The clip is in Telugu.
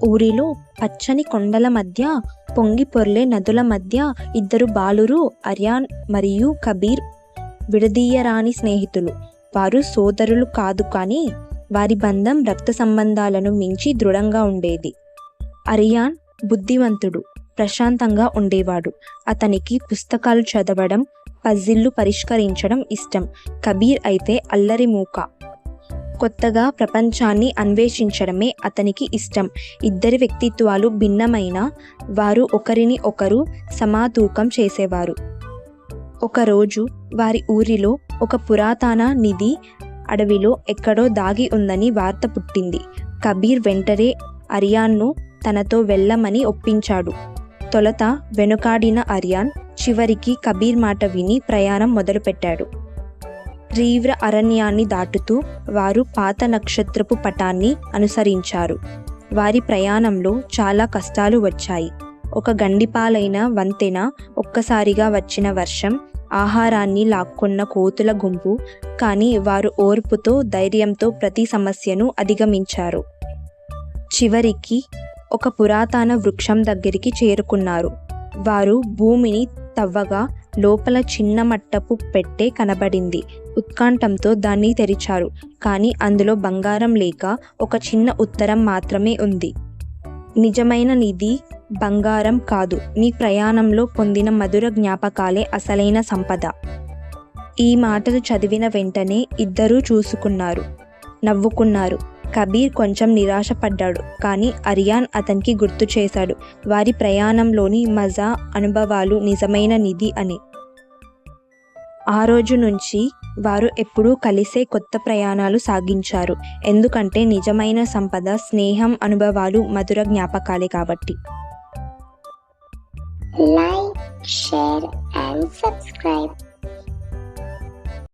ఊరిలో పచ్చని కొండల మధ్య పొంగి పొర్లే నదుల మధ్య ఇద్దరు బాలురు అరియాన్ మరియు కబీర్ విడదీయరాని స్నేహితులు. వారు సోదరులు కాదు, కానీ వారి బంధం రక్త సంబంధాలను మించి దృఢంగా ఉండేది. అరియాన్ బుద్ధివంతుడు, ప్రశాంతంగా ఉండేవాడు. అతనికి పుస్తకాలు చదవడం, పజిల్లు పరిష్కరించడం ఇష్టం. కబీర్ అయితే అల్లరి మూక. కొత్తగా ప్రపంచాన్ని అన్వేషించడమే అతనికి ఇష్టం. ఇద్దరి వ్యక్తిత్వాలు భిన్నమైన వారు ఒకరిని ఒకరు సమాతూకం చేసేవారు. ఒకరోజు వారి ఊరిలో ఒక పురాతన నిధి అడవిలో ఎక్కడో దాగి ఉందని వార్త పుట్టింది. కబీర్ వెంటనే అరియాన్ను తనతో వెళ్ళమని ఒప్పించాడు. తొలుత వెనుకాడిన అరియాన్ చివరికి కబీర్ మాట విని ప్రయాణం మొదలుపెట్టాడు. తీవ్ర అరణ్యాన్ని దాటుతూ వారు పాత నక్షత్రపు పటాన్ని అనుసరించారు. వారి ప్రయాణంలో చాలా కష్టాలు వచ్చాయి. ఒక గండిపాలైన వంతెన, ఒక్కసారిగా వచ్చిన వర్షం, ఆహారాన్ని లాక్కున్న కోతుల గుంపు. కానీ వారు ఓర్పుతో, ధైర్యంతో ప్రతి సమస్యను అధిగమించారు. చివరికి ఒక పురాతన వృక్షం దగ్గరికి చేరుకున్నారు. వారు భూమిని తవ్వగా లోపల చిన్న మట్టపు పెట్టె కనబడింది. ఉత్కంఠంతో దాన్ని తెరిచారు. కానీ అందులో బంగారం లేక ఒక చిన్న ఉత్తరం మాత్రమే ఉంది. నిజమైన నిధి బంగారం కాదు, మీ ప్రయాణంలో పొందిన మధుర జ్ఞాపకాలే అసలైన సంపద. ఈ మాటలు చదివిన వెంటనే ఇద్దరూ చూసుకున్నారు, నవ్వుకున్నారు. కబీర్ కొంచెం నిరాశపడ్డాడు, కానీ అరియాన్ అతనికి గుర్తు చేశాడు వారి ప్రయాణంలోని మజా, అనుభవాలు నిజమైన నిధి అని. ఆ రోజు నుంచి వారు ఎప్పుడూ కలిసే కొత్త ప్రయాణాలు సాగించారు. ఎందుకంటే నిజమైన సంపద స్నేహం, అనుభవాలు, మధుర జ్ఞాపకాలే కాబట్టి. Like, share and subscribe.